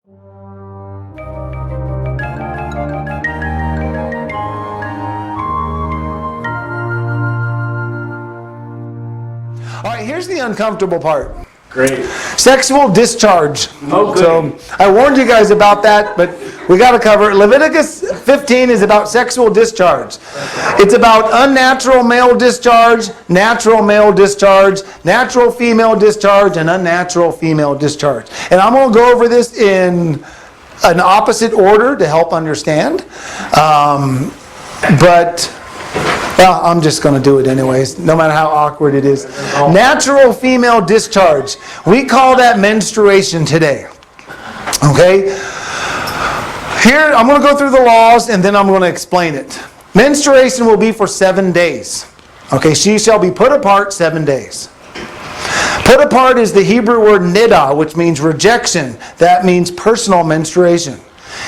All right, here's the uncomfortable part. Great. Sexual discharge. Oh, good. So I warned you guys about that, but we got to cover it. Leviticus 15 is about sexual discharge. It's about unnatural male discharge, natural male discharge, natural female discharge, and unnatural female discharge. And I'm going to go over this in an opposite order to help understand. Well, I'm just going to do it anyways, no matter how awkward it is. Natural female discharge. We call that menstruation today. Okay? Here, I'm going to go through the laws and then I'm going to explain it. Menstruation will be for 7 days. Okay, she shall be put apart 7 days. Put apart is the Hebrew word nidah, which means rejection. That means personal menstruation.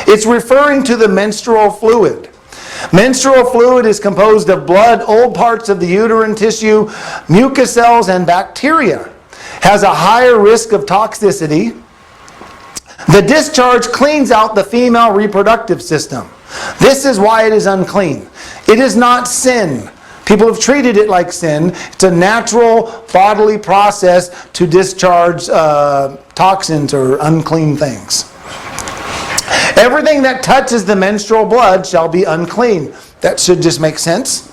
It's referring to the menstrual fluid. Menstrual fluid is composed of blood, old parts of the uterine tissue, mucus cells, and bacteria. Has a higher risk of toxicity. The discharge cleans out the female reproductive system. This is why it is unclean. It is not sin. People have treated it like sin. It's a natural bodily process to discharge toxins or unclean things. Everything that touches the menstrual blood shall be unclean. That should just make sense.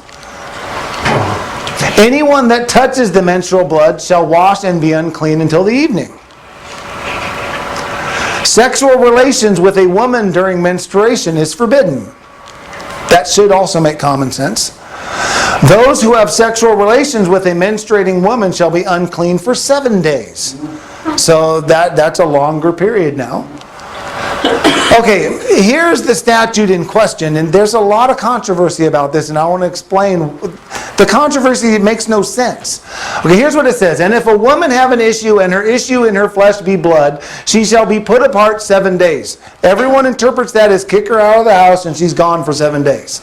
Anyone that touches the menstrual blood shall wash and be unclean until the evening. Sexual relations with a woman during menstruation is forbidden. That should also make common sense. Those who have sexual relations with a menstruating woman shall be unclean for 7 days. So that's a longer period now. Okay, here's the statute in question, and there's a lot of controversy about this, and I want to explain. The controversy makes no sense. Okay, here's what it says. And if a woman have an issue, and her issue in her flesh be blood, she shall be put apart 7 days. Everyone interprets that as kick her out of the house, and she's gone for 7 days.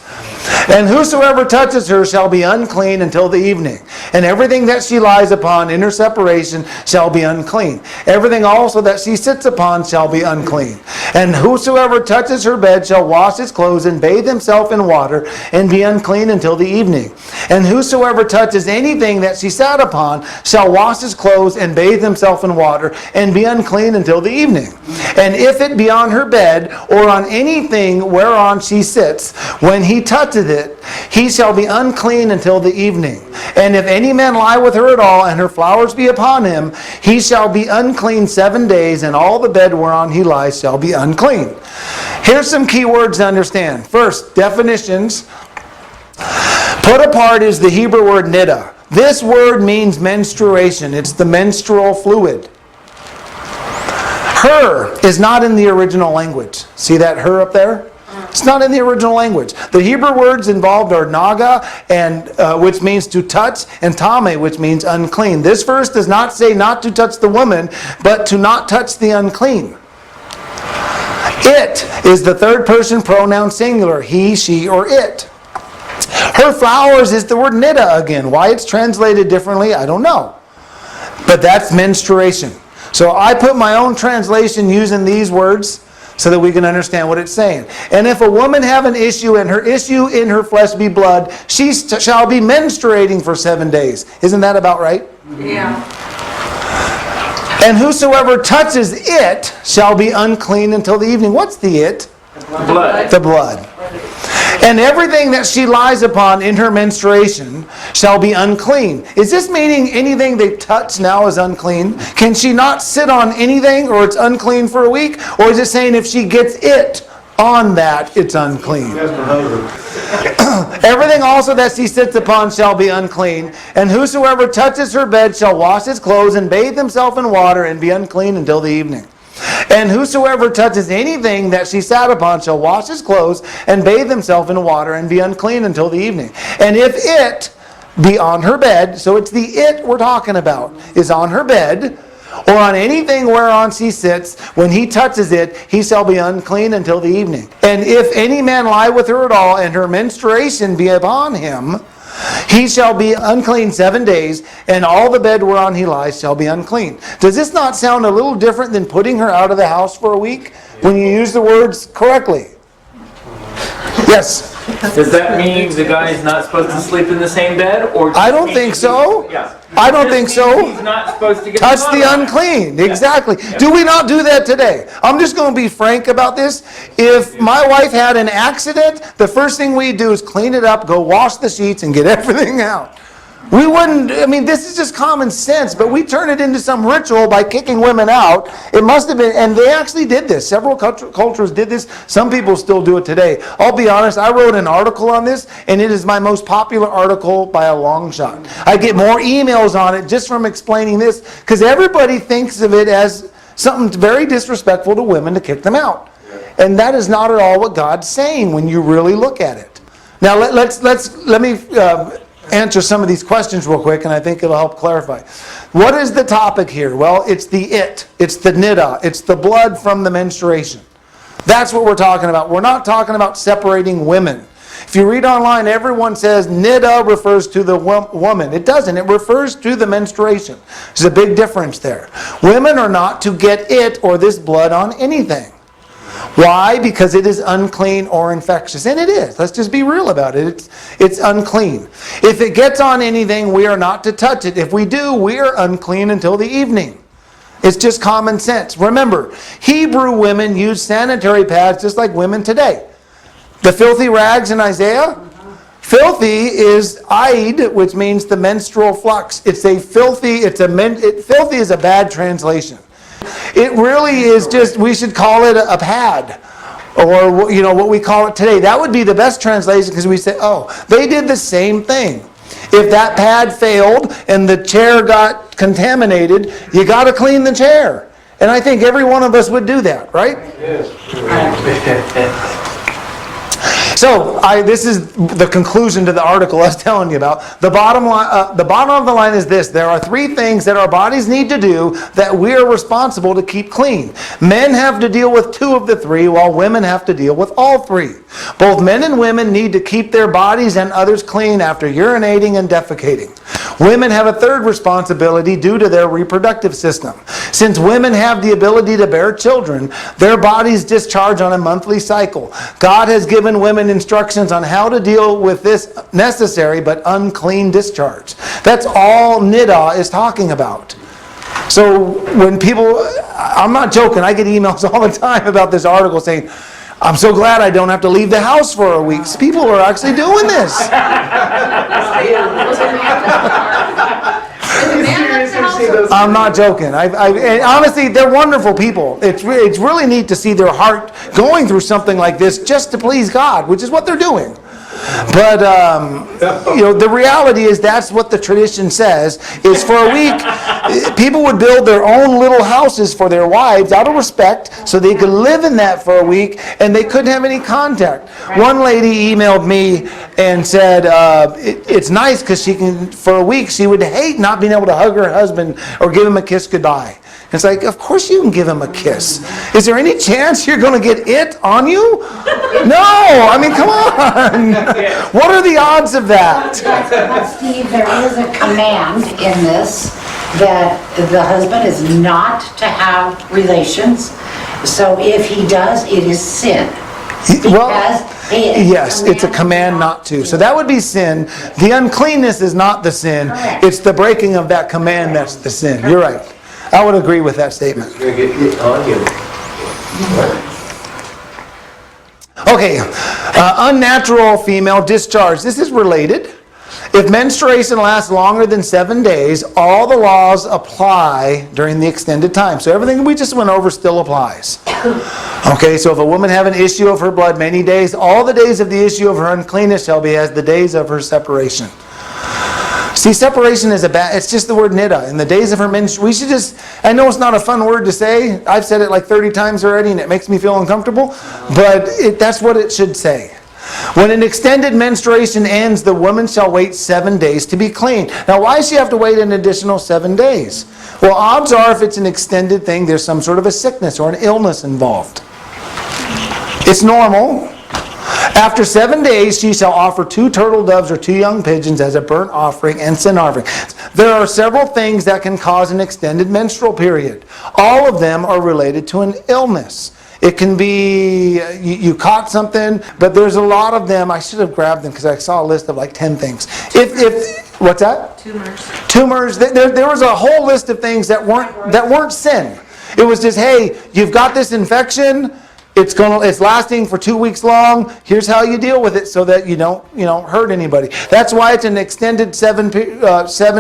And whosoever touches her shall be unclean until the evening. And everything that she lies upon in her separation shall be unclean. Everything also that she sits upon shall be unclean. And whosoever touches her bed shall wash his clothes and bathe himself in water and be unclean until the evening. And whosoever touches anything that she sat upon shall wash his clothes and bathe himself in water and be unclean until the evening. And if it be on her bed or on anything whereon she sits, when he toucheth it, he shall be unclean until the evening. And if any man lie with her at all, and her flowers be upon him, he shall be unclean 7 days, and all the bed whereon he lies shall be unclean. Here's some key words to understand. First, definitions. Put apart is the Hebrew word nidah. This word means menstruation. It's the menstrual fluid. Her is not in the original language. See that her up there? It's not in the original language. The Hebrew words involved are naga, and which means to touch, and tame, which means unclean. This verse does not say not to touch the woman, but to not touch the unclean. It is the third person pronoun singular, he, she, or it. Her flowers is the word nidah again. Why it's translated differently, I don't know. But that's menstruation. So I put my own translation using these words so that we can understand what it's saying. And if a woman have an issue, and her issue in her flesh be blood, she shall be menstruating for 7 days. Isn't that about right? Yeah. And whosoever touches it shall be unclean until the evening. What's the it? Blood. The blood. And everything that she lies upon in her menstruation shall be unclean. Is this meaning anything they touch now is unclean? Can she not sit on anything, or it's unclean for a week? Or is it saying if she gets it on that, it's unclean? Everything also that she sits upon shall be unclean. And whosoever touches her bed shall wash his clothes and bathe himself in water and be unclean until the evening. And whosoever touches anything that she sat upon shall wash his clothes and bathe himself in water and be unclean until the evening. And if it be on her bed, so it's the it we're talking about, is on her bed, or on anything whereon she sits, when he touches it, he shall be unclean until the evening. And if any man lie with her at all, and her menstruation be upon him, He shall be unclean 7 days, and all the bed whereon he lies shall be unclean. Does this not sound a little different than putting her out of the house for a week when you use the words correctly? Yes? Does that mean the guy's not supposed to sleep in the same bed? Or I don't think so. Yeah. I don't think so. He's not supposed to get Touch the blood on it. unclean. Exactly. Do we not do that today? I'm just going to be frank about this. If my wife had an accident, the first thing we do is clean it up, go wash the sheets, and get everything out. We wouldn't, I mean, this is just common sense, but we turn it into some ritual by kicking women out. It must have been, and they actually did this. Several cultures did this. Some people still do it today. I'll be honest, I wrote an article on this, and it is my most popular article by a long shot. I get more emails on it just from explaining this, because everybody thinks of it as something very disrespectful to women to kick them out. And that is not at all what God's saying when you really look at it. Now, let me answer some of these questions real quick, and I think it'll help clarify. What is the topic here? Well, it's it's the niddah, it's the blood from the menstruation. That's what we're talking about. We're not talking about separating women. If you read online, everyone says niddah refers to the woman. It doesn't. It refers to the menstruation. There's a big difference there. Women are not to get it or this blood on anything. Why? Because it is unclean or infectious. And it is. Let's just be real about it. It's unclean. If it gets on anything, we are not to touch it. If we do, we are unclean until the evening. It's just common sense. Remember, Hebrew women used sanitary pads just like women today. The filthy rags in Isaiah? Filthy is aid, which means the menstrual flux. Filthy is a bad translation. It really is just, we should call it a pad, or what we call it today. That would be the best translation, because we say, oh, they did the same thing. If that pad failed and the chair got contaminated, you got to clean the chair. And I think every one of us would do that, right? Yes. So, this is the conclusion to the article I was telling you about. The bottom of the line is this. There are 3 things that our bodies need to do that we are responsible to keep clean. Men have to deal with 2 of the 3, while women have to deal with all 3. Both men and women need to keep their bodies and others clean after urinating and defecating. Women have a 3rd responsibility due to their reproductive system. Since women have the ability to bear children, their bodies discharge on a monthly cycle. God has given women instructions on how to deal with this necessary but unclean discharge. That's all niddah is talking about. So when people, I'm not joking, I get emails all the time about this article saying, I'm so glad I don't have to leave the house for a week. People are actually doing this. I'm not joking. And honestly, they're wonderful people. It's really neat to see their heart going through something like this just to please God, which is what they're doing. But the reality is that's what the tradition says, is for a week, people would build their own little houses for their wives out of respect so they could live in that for a week, and they couldn't have any contact. One lady emailed me and said it's nice because for a week she would hate not being able to hug her husband or give him a kiss goodbye. It's like, of course you can give him a kiss. Is there any chance you're going to get it on you? No! I mean, come on! What are the odds of that? But Steve, there is a command in this that the husband is not to have relations. So if he does, it is sin. Yes, it's a command not to. So that would be sin. The uncleanness is not the sin. Correct. It's the breaking of that command that's the sin. You're right. I would agree with that statement. Okay, unnatural female discharge. This is related. If menstruation lasts longer than 7 days, all the laws apply during the extended time. So everything we just went over still applies. Okay, so if a woman have an issue of her blood many days, all the days of the issue of her uncleanness shall be as the days of her separation. See, separation is it's just the word niddah. In the days of her menstruation, I know it's not a fun word to say. I've said it like 30 times already and it makes me feel uncomfortable. But that's what it should say. When an extended menstruation ends, the woman shall wait 7 days to be clean. Now, why does she have to wait an additional 7 days? Well, odds are if it's an extended thing, there's some sort of a sickness or an illness involved. It's normal. After 7 days, she shall offer 2 turtle doves or 2 young pigeons as a burnt offering and sin offering. There are several things that can cause an extended menstrual period. All of them are related to an illness. It can be you caught something, but there's a lot of them. I should have grabbed them because I saw a list of like 10 things. What's that? Tumors. There was a whole list of things that weren't sin. It was just, hey, you've got this infection. It's lasting for 2 weeks long. Here's how you deal with it so that you don't hurt anybody. That's why it's an extended 7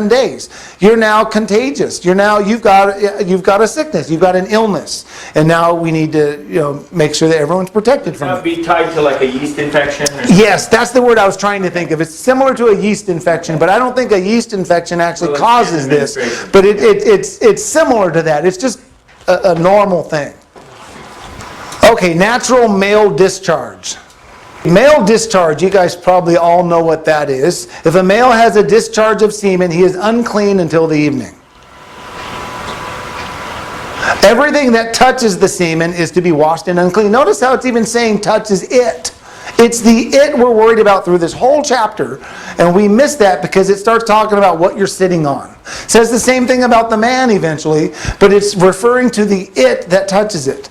days. You're now contagious. You've got a sickness. You've got an illness, and now we need to make sure that everyone's protected from it. Be tied to like a yeast infection. Yes, that's the word I was trying to think of. It's similar to a yeast infection, but I don't think a yeast infection actually causes this. But it's similar to that. It's just a normal thing. Okay, natural male discharge. Male discharge, you guys probably all know what that is. If a male has a discharge of semen, he is unclean until the evening. Everything that touches the semen is to be washed and unclean. Notice how it's even saying touches it. It's the it we're worried about through this whole chapter, and we miss that because it starts talking about what you're sitting on. It says the same thing about the man eventually, but it's referring to the it that touches it.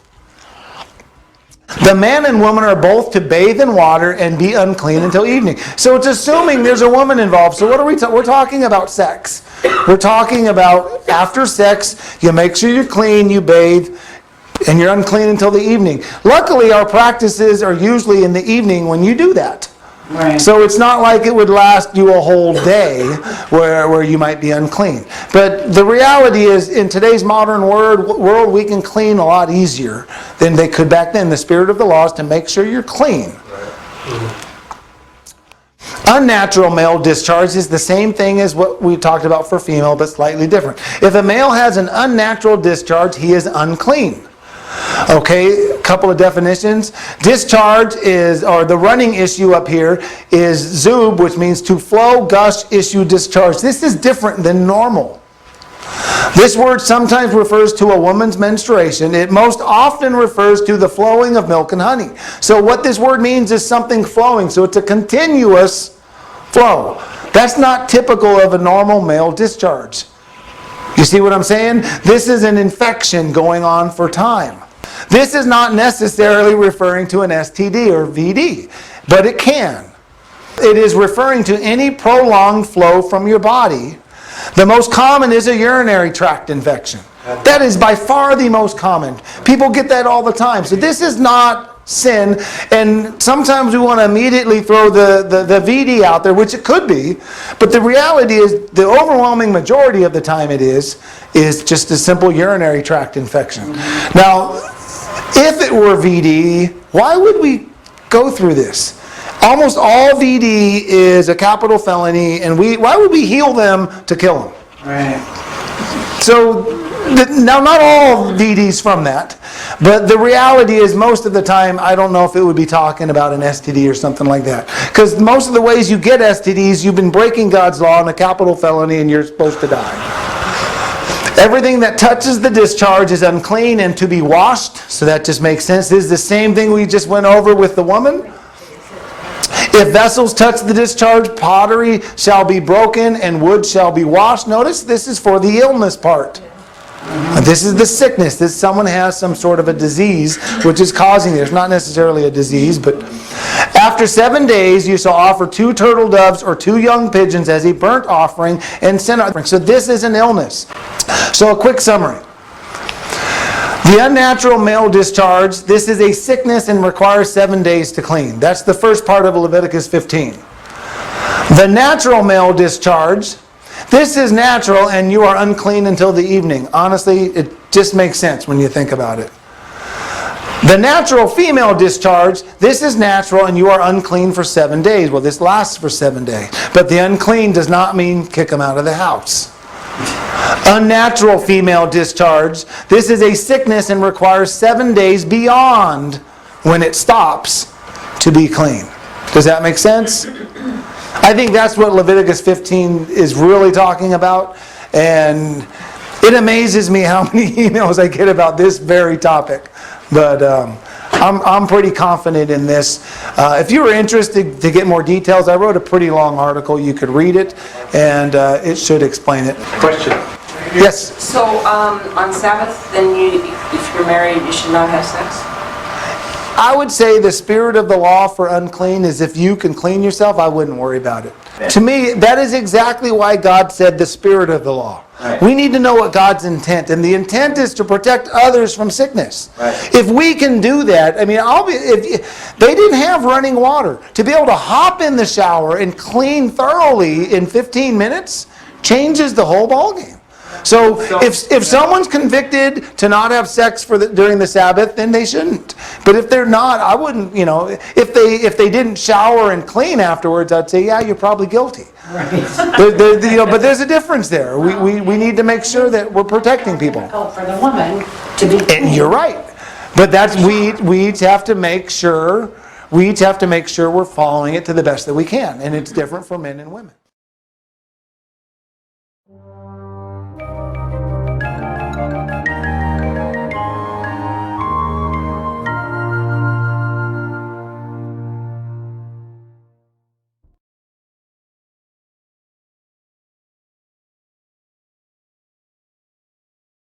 The man and woman are both to bathe in water and be unclean until evening. So it's assuming there's a woman involved. So what are we we're talking about sex. We're talking about after sex, you make sure you're clean, you bathe, and you're unclean until the evening. Luckily, our practices are usually in the evening when you do that. Right. So it's not like it would last you a whole day where you might be unclean. But the reality is, in today's modern world, we can clean a lot easier than they could back then. The spirit of the law is to make sure you're clean. Unnatural male discharge is the same thing as what we talked about for female, but slightly different. If a male has an unnatural discharge, he is unclean. Okay, a couple of definitions. Discharge is, or the running issue up here is zub, which means to flow, gush, issue, discharge. This is different than normal. This word sometimes refers to a woman's menstruation. It most often refers to the flowing of milk and honey. So what this word means is something flowing. So it's a continuous flow. That's not typical of a normal male discharge. You see what I'm saying? This is an infection going on for time. This is not necessarily referring to an STD or VD, but it can. It is referring to any prolonged flow from your body. The most common is a urinary tract infection. That is by far the most common. People get that all the time. So this is not sin, and sometimes we want to immediately throw the VD out there, which it could be, but the reality is the overwhelming majority of the time it is just a simple urinary tract infection. Now, if it were VD, why would we go through this? Almost all VD is a capital felony, and why would we heal them to kill them? Right. So, now not all VD's from that, but the reality is most of the time I don't know if it would be talking about an STD or something like that. Because most of the ways you get STDs, you've been breaking God's law in a capital felony and you're supposed to die. Everything that touches the discharge is unclean and to be washed, so that just makes sense. This is the same thing we just went over with the woman. If vessels touch the discharge, pottery shall be broken and wood shall be washed. Notice this is for the illness part. This is the sickness. This someone has some sort of a disease which is causing it. It's not necessarily a disease, but after 7 days you shall offer 2 turtle doves or 2 young pigeons as a burnt offering and sin offering. So this is an illness. So a quick summary. The unnatural male discharge, this is a sickness and requires 7 days to clean. That's the first part of Leviticus 15. The natural male discharge, this is natural and you are unclean until the evening. Honestly, it just makes sense when you think about it. The natural female discharge, this is natural and you are unclean for 7 days. Well, this lasts for 7 days. But the unclean does not mean kick them out of the house. Unnatural female discharge, this is a sickness and requires 7 days beyond when it stops to be clean. Does that make sense? I think that's what Leviticus 15 is really talking about, and it amazes me how many emails I get about this very topic. But I'm pretty confident in this. If you were interested to get more details, I wrote a pretty long article. You could read it, and it should explain it. Question. Yes? So, on Sabbath, then if you're married, you should not have sex? I would say the spirit of the law for unclean is if you can clean yourself, I wouldn't worry about it. To me, that is exactly why God said the spirit of the law. Right. We need to know what God's intent, and the intent is to protect others from sickness. Right. If we can do that, I mean, if they didn't have running water, to be able to hop in the shower and clean thoroughly in 15 minutes changes the whole ballgame. So if someone's convicted to not have sex during the Sabbath, then they shouldn't. But if they're not, I wouldn't. If they didn't shower and clean afterwards, I'd say, yeah, you're probably guilty. Right. But there's a difference there. We need to make sure that we're protecting people. Difficult for the woman to be. And you're right. But we each have to make sure we're following it to the best that we can, and it's different for men and women.